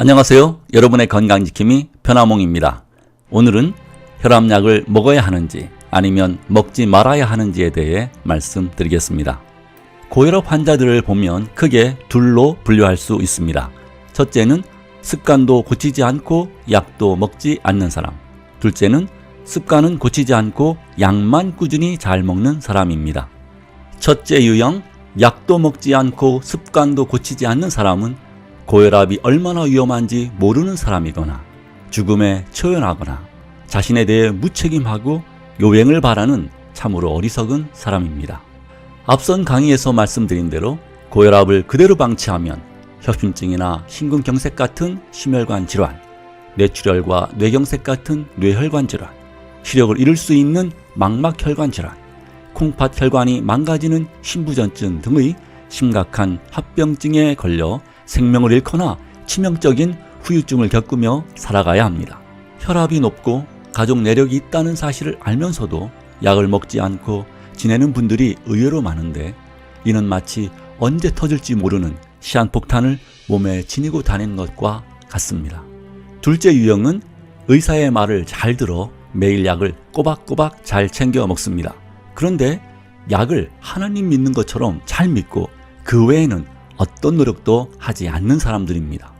안녕하세요. 여러분의 건강지킴이 변화몽입니다. 오늘은 혈압약을 먹어야 하는지 아니면 먹지 말아야 하는지에 대해 말씀드리겠습니다. 고혈압 환자들을 보면 크게 둘로 분류할 수 있습니다. 첫째는 습관도 고치지 않고 약도 먹지 않는 사람. 둘째는 습관은 고치지 않고 약만 꾸준히 잘 먹는 사람입니다. 첫째 유형, 약도 먹지 않고 습관도 고치지 않는 사람은 고혈압이 얼마나 위험한지 모르는 사람이거나 죽음에 처연하거나 자신에 대해 무책임하고 요행을 바라는 참으로 어리석은 사람입니다. 앞선 강의에서 말씀드린 대로 고혈압을 그대로 방치하면 협심증이나 심근경색 같은 심혈관 질환, 뇌출혈과 뇌경색 같은 뇌혈관 질환, 시력을 잃을 수 있는 망막혈관 질환, 콩팥혈관이 망가지는 심부전증 등의 심각한 합병증에 걸려 생명을 잃거나 치명적인 후유증을 겪으며 살아가야 합니다. 혈압이 높고 가족 내력이 있다는 사실을 알면서도 약을 먹지 않고 지내는 분들이 의외로 많은데, 이는 마치 언제 터질지 모르는 시한폭탄을 몸에 지니고 다니는 것과 같습니다. 둘째 유형은 의사의 말을 잘 들어 매일 약을 꼬박꼬박 잘 챙겨 먹습니다. 그런데 약을 하나님 믿는 것처럼 잘 믿고 그 외에는 어떤 노력도 하지 않는 사람들입니다.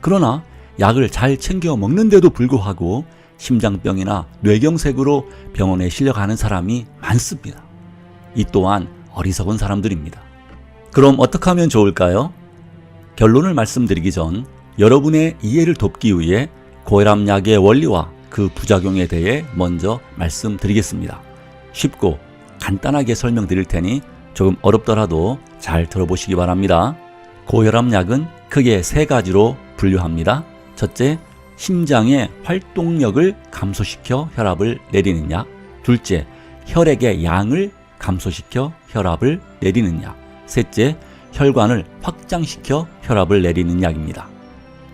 그러나 약을 잘 챙겨 먹는데도 불구하고 심장병이나 뇌경색으로 병원에 실려가는 사람이 많습니다. 이 또한 어리석은 사람들입니다. 그럼 어떻게 하면 좋을까요? 결론을 말씀드리기 전 여러분의 이해를 돕기 위해 고혈압약의 원리와 그 부작용에 대해 먼저 말씀드리겠습니다. 쉽고 간단하게 설명드릴 테니 조금 어렵더라도 잘 들어보시기 바랍니다. 고혈압약은 크게 세 가지로 분류합니다. 첫째, 심장의 활동력을 감소시켜 혈압을 내리는 약. 둘째, 혈액의 양을 감소시켜 혈압을 내리는 약. 셋째, 혈관을 확장시켜 혈압을 내리는 약입니다.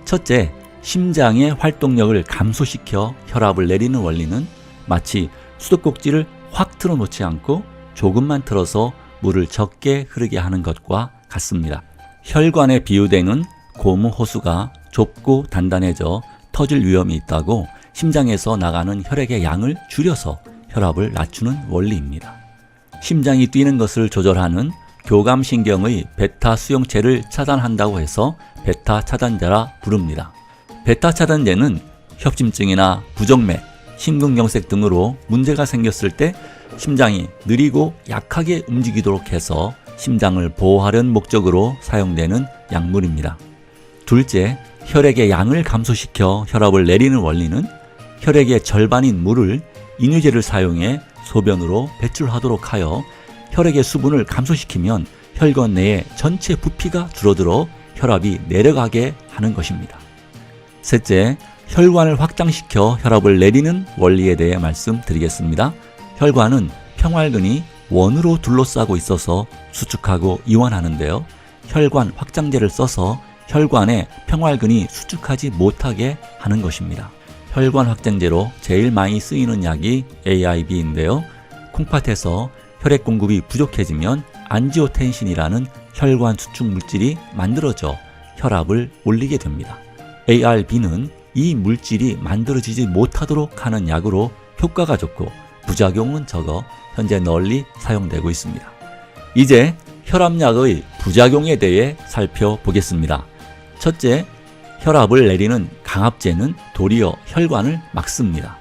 첫째, 심장의 활동력을 감소시켜 혈압을 내리는 원리는 마치 수도꼭지를 확 틀어놓지 않고 조금만 틀어서 물을 적게 흐르게 하는 것과 같습니다. 혈관에 비유되는 고무 호수가 좁고 단단해져 터질 위험이 있다고 심장에서 나가는 혈액의 양을 줄여서 혈압을 낮추는 원리입니다. 심장이 뛰는 것을 조절하는 교감신경의 베타 수용체를 차단한다고 해서 베타 차단제라 부릅니다. 베타 차단제는 협심증이나 부정맥, 심근경색 등으로 문제가 생겼을 때 심장이 느리고 약하게 움직이도록 해서 심장을 보호하려는 목적으로 사용되는 약물입니다. 둘째, 혈액의 양을 감소시켜 혈압을 내리는 원리는 혈액의 절반인 물을 이뇨제를 사용해 소변으로 배출하도록 하여 혈액의 수분을 감소시키면 혈관 내의 전체 부피가 줄어들어 혈압이 내려가게 하는 것입니다. 셋째, 혈관을 확장시켜 혈압을 내리는 원리에 대해 말씀드리겠습니다. 혈관은 평활근이 원으로 둘러싸고 있어서 수축하고 이완하는데요. 혈관 확장제를 써서 혈관에 평활근이 수축하지 못하게 하는 것입니다. 혈관 확장제로 제일 많이 쓰이는 약이 AIB인데요. 콩팥에서 혈액 공급이 부족해지면 안지오텐신이라는 혈관 수축 물질이 만들어져 혈압을 올리게 됩니다. ARB는 이 물질이 만들어지지 못하도록 하는 약으로 효과가 좋고 부작용은 적어 현재 널리 사용되고 있습니다. 이제 혈압약의 부작용에 대해 살펴보겠습니다. 첫째, 혈압을 내리는 강압제는 도리어 혈관을 막습니다.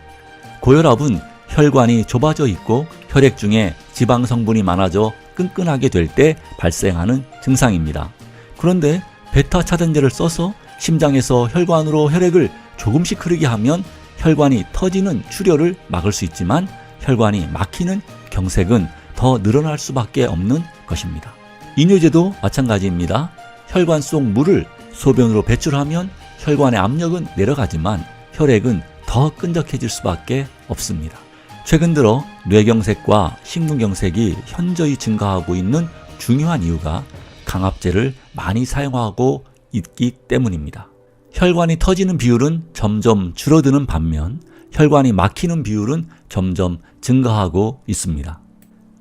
고혈압은 혈관이 좁아져 있고 혈액 중에 지방 성분이 많아져 끈끈하게 될 때 발생하는 증상입니다. 그런데 베타 차단제를 써서 심장에서 혈관으로 혈액을 조금씩 흐르게 하면 혈관이 터지는 출혈을 막을 수 있지만 혈관이 막히는 경색은 더 늘어날 수밖에 없는 것입니다. 이뇨제도 마찬가지입니다. 혈관 속 물을 소변으로 배출하면 혈관의 압력은 내려가지만 혈액은 더 끈적해질 수밖에 없습니다. 최근 들어 뇌경색과 심근경색이 현저히 증가하고 있는 중요한 이유가 강압제를 많이 사용하고 있기 때문입니다. 혈관이 터지는 비율은 점점 줄어드는 반면 혈관이 막히는 비율은 점점 증가하고 있습니다.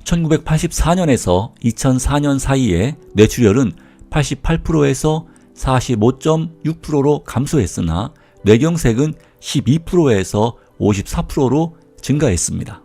1984년에서 2004년 사이에 뇌출혈은 88%에서 45.6%로 감소했으나 뇌경색은 12%에서 54%로 증가했습니다.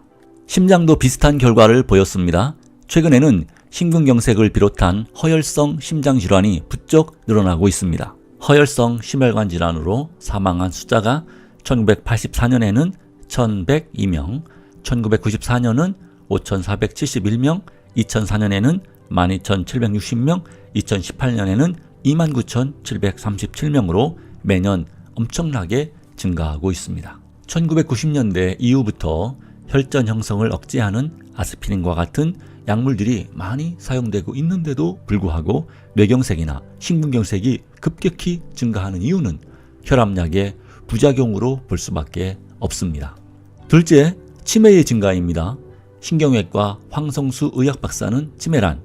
심장도 비슷한 결과를 보였습니다. 최근에는 심근경색을 비롯한 허혈성 심장질환이 부쩍 늘어나고 있습니다. 허혈성 심혈관 질환으로 사망한 숫자가 1984년에는 1102명, 1994년은 5471명, 2004년에는 12760명, 2018년에는 29737명으로 매년 엄청나게 증가하고 있습니다. 1990년대 이후부터 혈전 형성을 억제하는 아스피린과 같은 약물들이 많이 사용되고 있는데도 불구하고 뇌경색이나 심근경색이 급격히 증가하는 이유는 혈압약의 부작용으로 볼 수밖에 없습니다. 둘째, 치매의 증가입니다. 신경외과 황성수 의학 박사는 치매란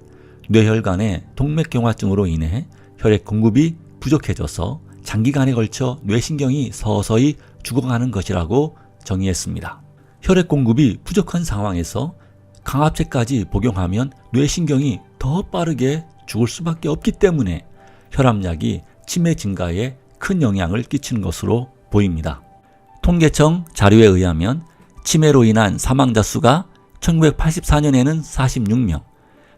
뇌혈관의 동맥경화증으로 인해 혈액 공급이 부족해져서 장기간에 걸쳐 뇌신경이 서서히 죽어가는 것이라고 정의했습니다. 혈액 공급이 부족한 상황에서 강압제까지 복용하면 뇌신경이 더 빠르게 죽을 수밖에 없기 때문에 혈압약이 치매 증가에 큰 영향을 끼치는 것으로 보입니다. 통계청 자료에 의하면 치매로 인한 사망자 수가 1984년에는 46명,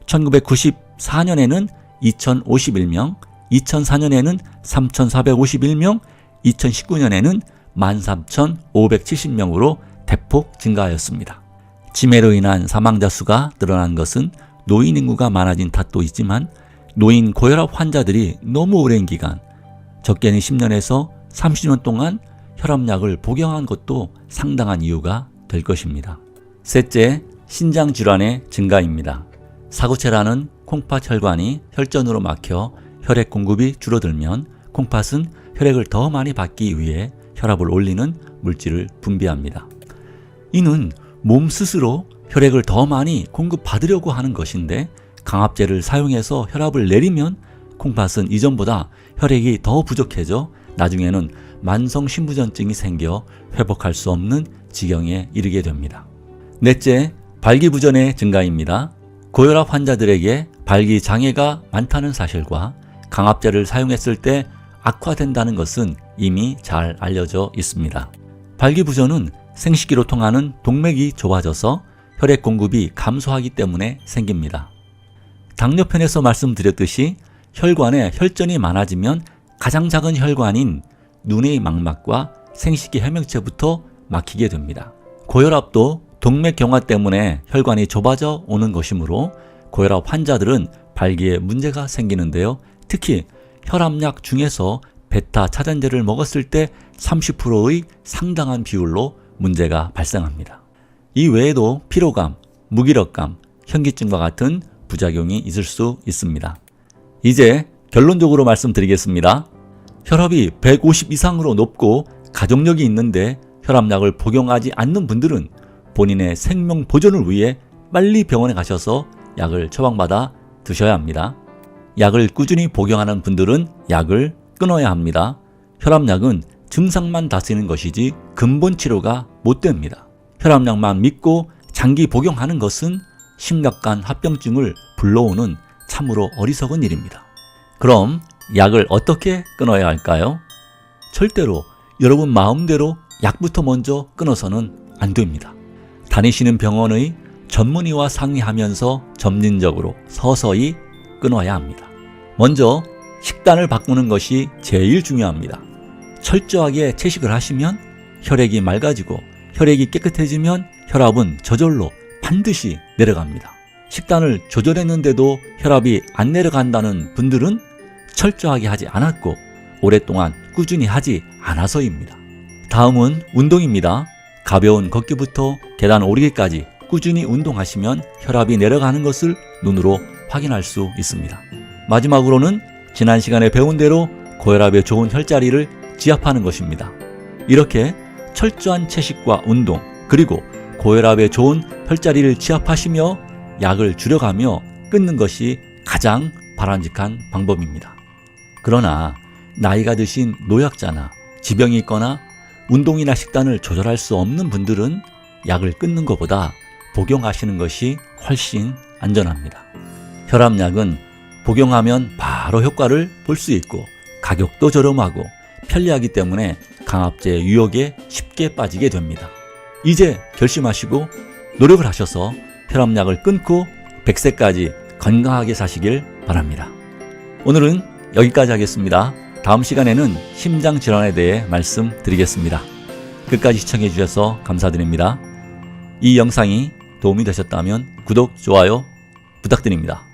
1994년에는 2051명, 2004년에는 3451명, 2019년에는 13,570명으로 대폭 증가하였습니다. 치매로 인한 사망자 수가 늘어난 것은 노인 인구가 많아진 탓도 있지만 노인 고혈압 환자들이 너무 오랜 기간, 적게는 10년에서 30년 동안 혈압약을 복용한 것도 상당한 이유가 될 것입니다. 셋째, 신장질환의 증가입니다. 사구체라는 콩팥 혈관이 혈전으로 막혀 혈액 공급이 줄어들면 콩팥은 혈액을 더 많이 받기 위해 혈압을 올리는 물질을 분비합니다. 이는 몸 스스로 혈액을 더 많이 공급받으려고 하는 것인데 강압제를 사용해서 혈압을 내리면 콩팥은 이전보다 혈액이 더 부족해져 나중에는 만성심부전증이 생겨 회복할 수 없는 지경에 이르게 됩니다. 넷째, 발기부전의 증가입니다. 고혈압 환자들에게 발기장애가 많다는 사실과 강압제를 사용했을 때 악화된다는 것은 이미 잘 알려져 있습니다. 발기부전은 생식기로 통하는 동맥이 좁아져서 혈액 공급이 감소하기 때문에 생깁니다. 당뇨편에서 말씀드렸듯이 혈관에 혈전이 많아지면 가장 작은 혈관인 눈의 망막과 생식기 해명체부터 막히게 됩니다. 고혈압도 동맥경화 때문에 혈관이 좁아져 오는 것이므로 고혈압 환자들은 발기에 문제가 생기는데요. 특히 혈압약 중에서 베타 차단제를 먹었을 때 30%의 상당한 비율로 문제가 발생합니다. 이 외에도 피로감, 무기력감, 현기증과 같은 부작용이 있을 수 있습니다. 이제 결론적으로 말씀드리겠습니다. 혈압이 150 이상으로 높고 가족력이 있는데 혈압약을 복용하지 않는 분들은 본인의 생명 보존을 위해 빨리 병원에 가셔서 약을 처방받아 드셔야 합니다. 약을 꾸준히 복용하는 분들은 약을 끊어야 합니다. 혈압약은 증상만 다스리는 것이지 근본 치료가 못 됩니다. 혈압약만 믿고 장기 복용하는 것은 심각한 합병증을 불러오는 참으로 어리석은 일입니다. 그럼 약을 어떻게 끊어야 할까요? 절대로 여러분 마음대로 약부터 먼저 끊어서는 안 됩니다. 다니시는 병원의 전문의와 상의하면서 점진적으로 서서히 끊어야 합니다. 먼저 식단을 바꾸는 것이 제일 중요합니다. 철저하게 채식을 하시면 혈액이 맑아지고 혈액이 깨끗해지면 혈압은 저절로 반드시 내려갑니다. 식단을 조절했는데도 혈압이 안 내려간다는 분들은 철저하게 하지 않았고 오랫동안 꾸준히 하지 않아서입니다. 다음은 운동입니다. 가벼운 걷기부터 계단 오르기까지 꾸준히 운동하시면 혈압이 내려가는 것을 눈으로 확인할 수 있습니다. 마지막으로는 지난 시간에 배운 대로 고혈압에 좋은 혈자리를 지압하는 것입니다. 이렇게 철저한 채식과 운동 그리고 고혈압에 좋은 혈자리를 지압하시며 약을 줄여가며 끊는 것이 가장 바람직한 방법입니다. 그러나 나이가 드신 노약자나 지병이 있거나 운동이나 식단을 조절할 수 없는 분들은 약을 끊는 것보다 복용하시는 것이 훨씬 안전합니다. 혈압약은 복용하면 바로 효과를 볼 수 있고 가격도 저렴하고 편리하기 때문에 강압제 유혹에 쉽게 빠지게 됩니다. 이제 결심하시고 노력을 하셔서 혈압약을 끊고 100세까지 건강하게 사시길 바랍니다. 오늘은 여기까지 하겠습니다. 다음 시간에는 심장질환에 대해 말씀드리겠습니다. 끝까지 시청해 주셔서 감사드립니다. 이 영상이 도움이 되셨다면 구독, 좋아요 부탁드립니다.